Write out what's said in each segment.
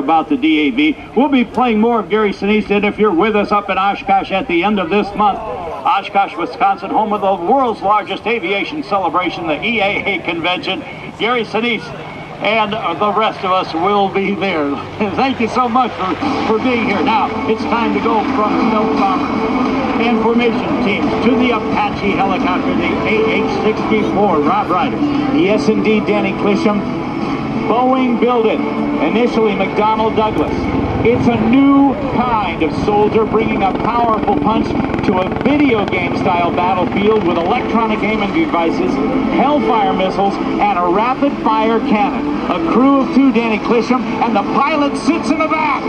about the DAV. We'll be playing more of Gary Sinise, and if you're with us up in Oshkosh at the end of this month, Oshkosh, Wisconsin, home of the world's largest aviation celebration, the EAA convention, Gary Sinise and the rest of us will be there. Thank you so much for being here. Now, it's time to go from stealth bomber and formation teams to the Apache helicopter, the AH-64 Rob Ryder. Yes, indeed, Danny Clisham. Boeing built it, initially McDonnell Douglas. It's a new kind of soldier, bringing a powerful punch to a video game style battlefield with electronic aiming devices, Hellfire missiles, and a rapid fire cannon. A crew of 2, Danny Clisham, and the pilot sits in the back.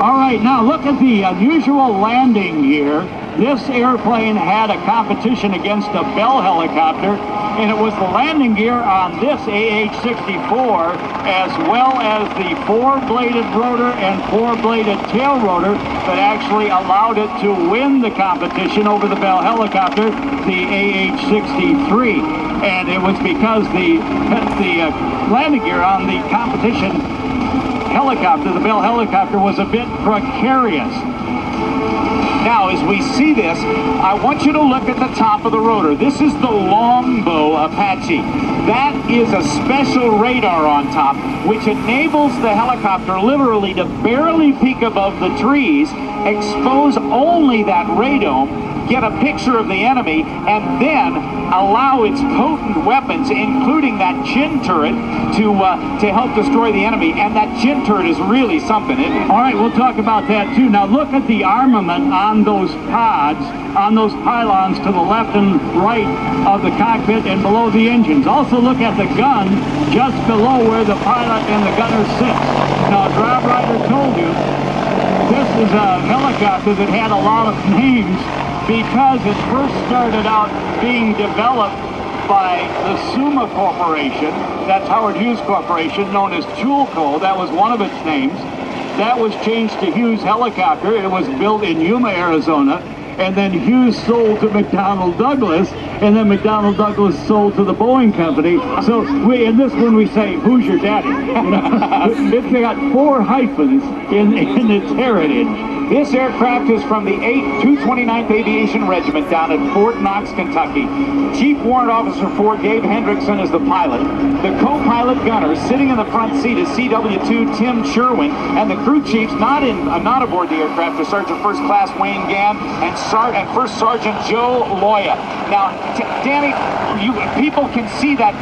All right, now look at the unusual landing gear. This airplane had a competition against a Bell helicopter, and it was the landing gear on this AH-64 as well as the 4-bladed rotor and 4-bladed tail rotor that actually allowed it to win the competition over the Bell helicopter, the AH-63. And it was because the landing gear on the competition helicopter, the Bell helicopter, was a bit precarious. Now, as we see this, I want you to look at the top of the rotor. This is the Longbow Apache. That is a special radar on top, which enables the helicopter literally to barely peek above the trees, expose only that radome, get a picture of the enemy, and then allow its potent weapons, including that chin turret, to help destroy the enemy. And that chin turret is really something. All right, we'll talk about that too. Now look at the armament on those pods, on those pylons to the left and right of the cockpit and below the engines. Also look at the gun just below where the pilot and the gunner sits. Now, as Rob Ryder told you, this is a helicopter that had a lot of names because it first started out being developed by the Suma Corporation. That's Howard Hughes Corporation, known as Chulco. That was one of its names. That was changed to Hughes Helicopter. It was built in Yuma, Arizona. And then Hughes sold to McDonnell Douglas, and then McDonnell Douglas sold to the Boeing company. So in this one we say, who's your daddy? It's got 4 hyphens in its heritage. This aircraft is from the 229th Aviation Regiment down at Fort Knox, Kentucky. Chief Warrant Officer 4 Gabe Hendrickson is the pilot. The co-pilot gunner sitting in the front seat is CW2 Tim Sherwin, and the crew chiefs not aboard the aircraft are Sergeant First Class Wayne Gann and First Sergeant Joe Loya. Now, Danny, people can see that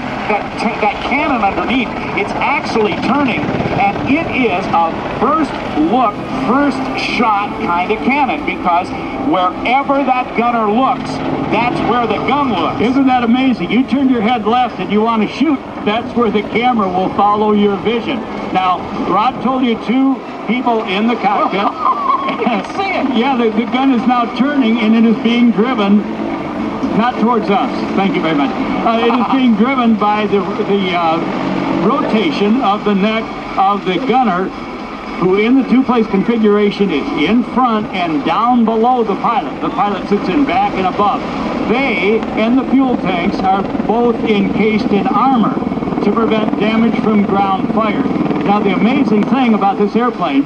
cannon underneath. It's actually turning, and it is a first look, first shot kind of cannon, because wherever that gunner looks, that's where the gun looks. Isn't that amazing? You turn your head left and you want to shoot, that's where the camera will follow your vision. Now, Rod told you 2 people in the cockpit. You can see it. Yeah, the gun is now turning, and it is being driven not towards us. Thank you very much. It is being driven by the rotation of the neck of the gunner, who in the 2-place configuration is in front and down below the pilot. The pilot sits in back and above. They and the fuel tanks are both encased in armor to prevent damage from ground fire. Now, the amazing thing about this airplane,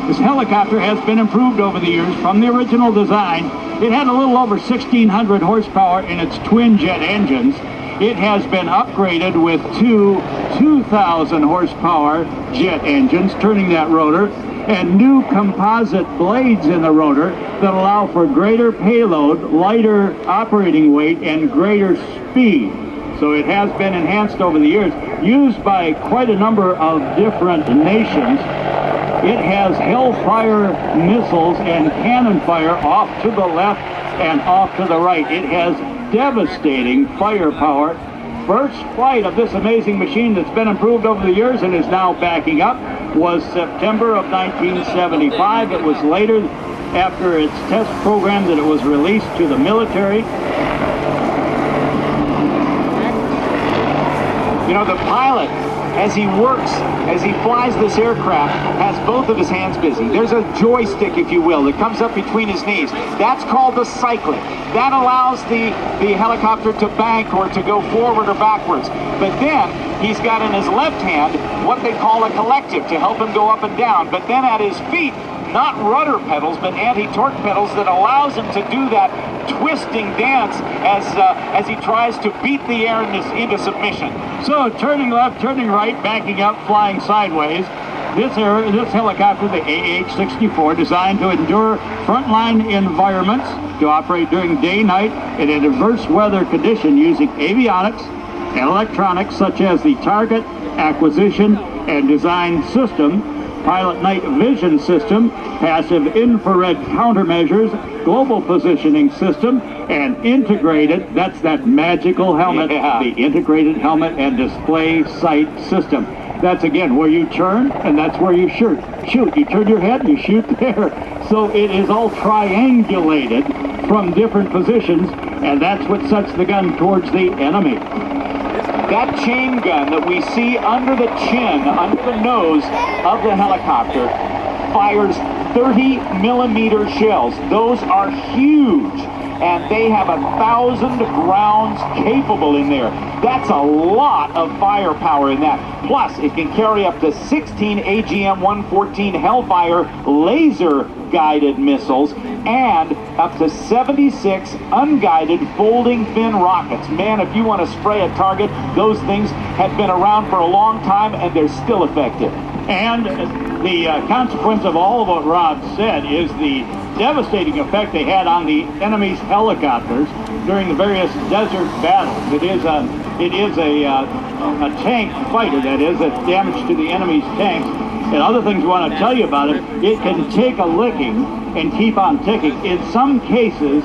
this helicopter has been improved over the years from the original design. It had a little over 1,600 horsepower in its twin jet engines. It has been upgraded with 2 2,000 horsepower jet engines turning that rotor, and new composite blades in the rotor that allow for greater payload, lighter operating weight, and greater speed. So it has been enhanced over the years, used by quite a number of different nations. It has Hellfire missiles and cannon fire off to the left and off to the right. It has devastating firepower. First flight of this amazing machine that's been improved over the years and is now backing up was September of 1975. It was later, after its test program, that it was released to the military. You know, the pilot as he works, as he flies this aircraft, has both of his hands busy. There's a joystick, if you will, that comes up between his knees. That's called the cyclic. That allows the helicopter to bank or to go forward or backwards. But then he's got in his left hand what they call a collective to help him go up and down. But then at his feet, not rudder pedals, but anti-torque pedals that allows him to do that twisting dance as he tries to beat the air into submission. So turning left, turning right, backing up, flying sideways. This helicopter, the AH-64, designed to endure frontline environments, to operate during day-night in a diverse weather condition using avionics and electronics such as the target acquisition and design system, pilot night vision system, passive infrared countermeasures, global positioning system, and integrated, that's that magical helmet, the integrated helmet and display sight system. That's again where you turn and that's where you shoot. You turn your head, you shoot there. So it is all triangulated from different positions, and that's what sets the gun towards the enemy. That chain gun that we see under the chin, under the nose of the helicopter, fires 30-millimeter shells. Those are huge, and they have 1,000 rounds capable in there. That's a lot of firepower in that. Plus, it can carry up to 16 AGM-114 Hellfire laser-guided missiles and up to 76 unguided folding fin rockets. Man, if you want to spray a target, those things have been around for a long time and they're still effective. And the consequence of all of what Rob said is the devastating effect they had on the enemy's helicopters during the various desert battles. It is a tank fighter, that is, that's damage to the enemy's tanks. And other things we want to tell you about it, it can take a licking and keep on ticking. In some cases,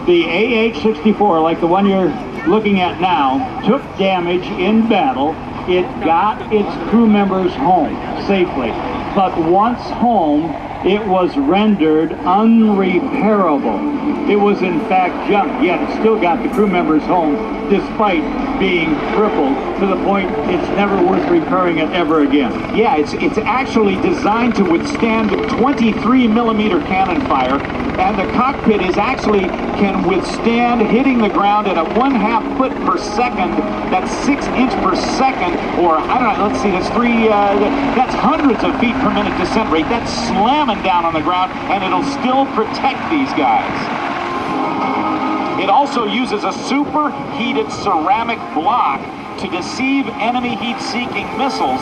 the AH-64, like the one you're looking at now, took damage in battle. It got its crew members home safely. But once home, it was rendered unrepairable. It was in fact junked, yet it still got the crew members home despite being crippled to the point it's never worth repairing it ever again. Yeah, it's actually designed to withstand 23-millimeter cannon fire, and the cockpit can withstand hitting the ground at a 1/2 foot per second. That's 6 inch per second, or I don't know, let's see, that's hundreds of feet per minute descent rate. That's slamming down on the ground, and it'll still protect these guys. It also uses a superheated ceramic block to deceive enemy heat-seeking missiles.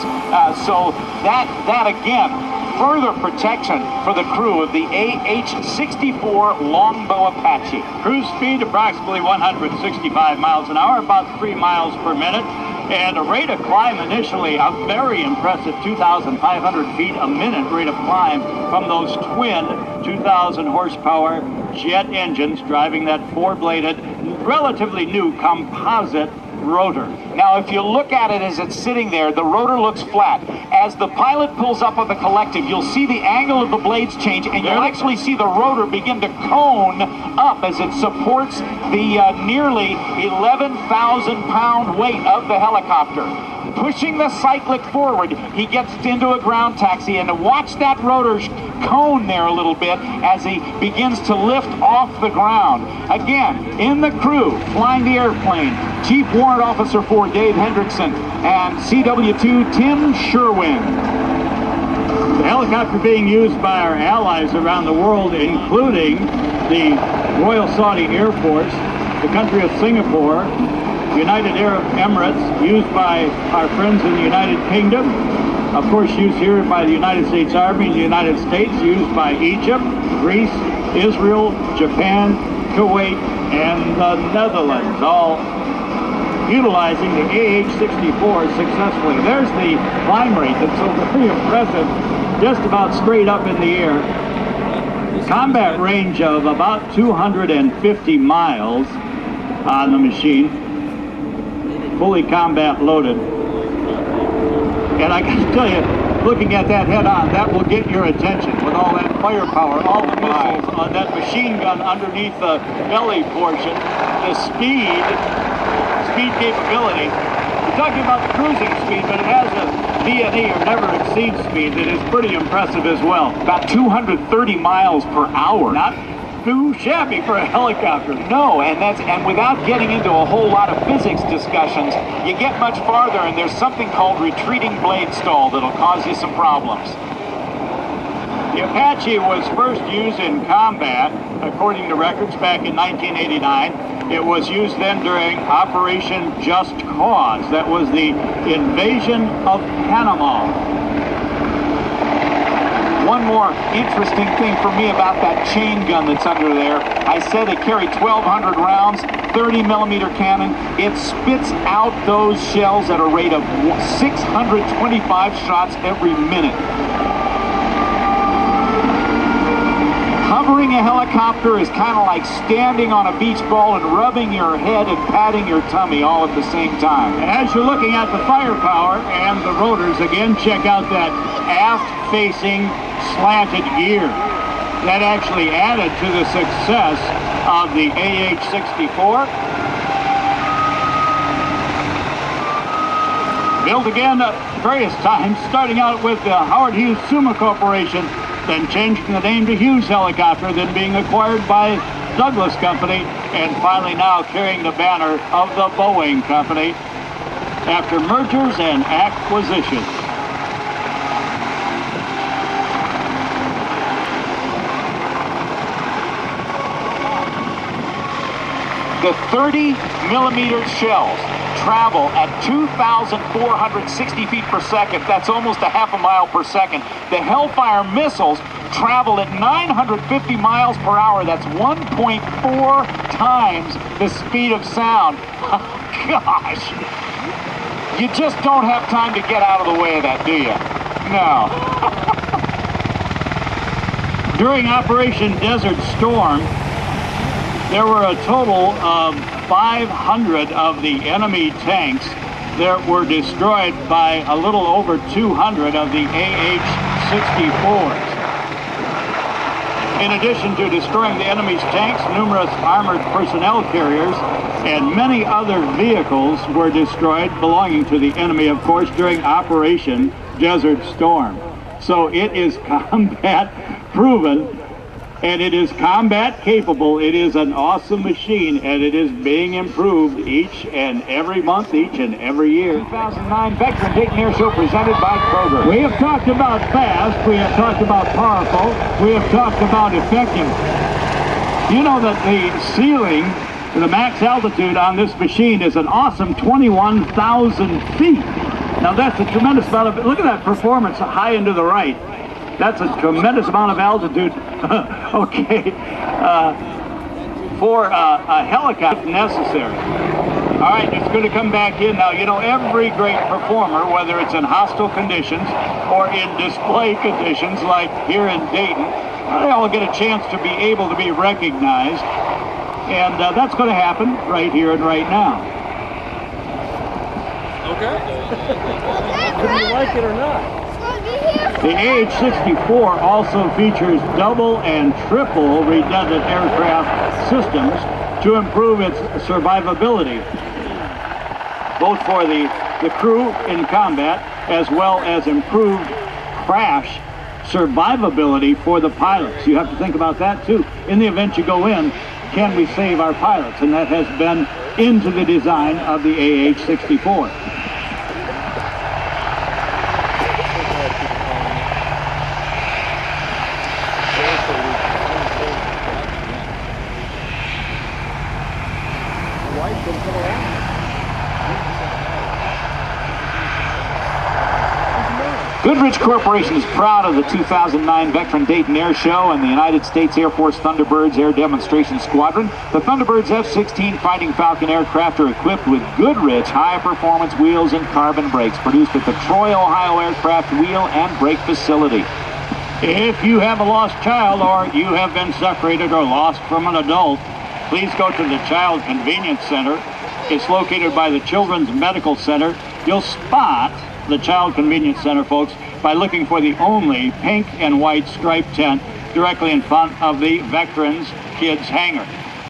So that again, further protection for the crew of the AH-64 Longbow Apache. Cruise speed approximately 165 miles an hour, about 3 miles per minute. And a rate of climb initially, a very impressive 2,500 feet a minute rate of climb from those twin 2,000 horsepower jet engines driving that four-bladed, relatively new composite rotor. Now, if you look at it as it's sitting there, the rotor looks flat. As the pilot pulls up on the collective, you'll see the angle of the blades change, and you'll actually see the rotor begin to cone up as it supports the nearly 11,000-pound weight of the helicopter. Pushing the cyclic forward, he gets into a ground taxi, and to watch that rotor cone there a little bit as he begins to lift off the ground. Again, in the crew, flying the airplane, Chief Warrant Officer 4 Dave Hendrickson and CW2 Tim Sherwin. The helicopter being used by our allies around the world, including the Royal Saudi Air Force, the country of Singapore, United Arab Emirates, used by our friends in the United Kingdom, of course used here by the United States Army in the United States, used by Egypt, Greece, Israel, Japan, Kuwait, and the Netherlands, all utilizing the AH-64 successfully. There's the climb rate that's so very impressive, just about straight up in the air. Combat range of about 250 miles on the machine, fully combat loaded. And I can tell you, looking at that head-on, that will get your attention with all that firepower, all the missiles on that machine gun underneath the belly portion, the speed capability. we're talking about the cruising speed, but it has a VNE, or never exceed speed, that is pretty impressive as well. About 230 miles per hour. Not too shabby for a helicopter. No, and without getting into a whole lot of physics discussions, you get much farther and there's something called retreating blade stall that'll cause you some problems. The Apache was first used in combat, according to records, back in 1989. It was used then during Operation Just Cause. That was the invasion of Panama. One more interesting thing for me about that chain gun that's under there. I said it carried 1,200 rounds, 30mm cannon. It spits out those shells at a rate of 625 shots every minute. Hovering a helicopter is kind of like standing on a beach ball and rubbing your head and patting your tummy all at the same time. As you're looking at the firepower and the rotors, again, check out that aft-facing slanted gear. That actually added to the success of the AH-64. Built again at various times, starting out with the Howard Hughes Suma Corporation, then changing the name to Hughes Helicopter, then being acquired by Douglas Company, and finally now carrying the banner of the Boeing Company after mergers and acquisitions. The 30mm shells travel at 2,460 feet per second. That's almost a half a mile per second. The Hellfire missiles travel at 950 miles per hour. That's 1.4 times the speed of sound. Oh, gosh. You just don't have time to get out of the way of that, do you? No. During Operation Desert Storm, there were a total of 500 of the enemy tanks that were destroyed by a little over 200 of the AH-64s. In addition to destroying the enemy's tanks, numerous armored personnel carriers and many other vehicles were destroyed belonging to the enemy, of course, during Operation Desert Storm. So it is combat proven, and it is combat capable. It is an awesome machine, and it is being improved each and every month, each and every year. 2009 Vectren Dayton Airshow presented by Kroger. We have talked about fast, we have talked about powerful, we have talked about effective. You know that the ceiling, the max altitude on this machine is an awesome 21,000 feet. Now that's a tremendous amount of, look at that performance high into the right. That's a tremendous amount of altitude, okay, for a helicopter necessary. All right, it's going to come back in now. You know, every great performer, whether it's in hostile conditions or in display conditions like here in Dayton, they all get a chance to be able to be recognized. And that's going to happen right here and right now. Okay. Whether you like it or not. The AH-64 also features double and triple redundant aircraft systems to improve its survivability, both for the crew in combat as well as improved crash survivability for the pilots. You have to think about that too. In the event you go in, can we save our pilots? And that has been into the design of the AH-64. Goodrich Corporation is proud of the 2009 Vectren Dayton Airshow and the United States Air Force Thunderbirds Air Demonstration Squadron. The Thunderbirds F-16 Fighting Falcon aircraft are equipped with Goodrich high-performance wheels and carbon brakes produced at the Troy, Ohio Aircraft Wheel and Brake Facility. If you have a lost child or you have been separated or lost from an adult, please go to the Child Convenience Center. It's located by the Children's Medical Center. You'll spot the Child Convenience Center, folks, by looking for the only pink and white striped tent directly in front of the Veterans Kids Hangar.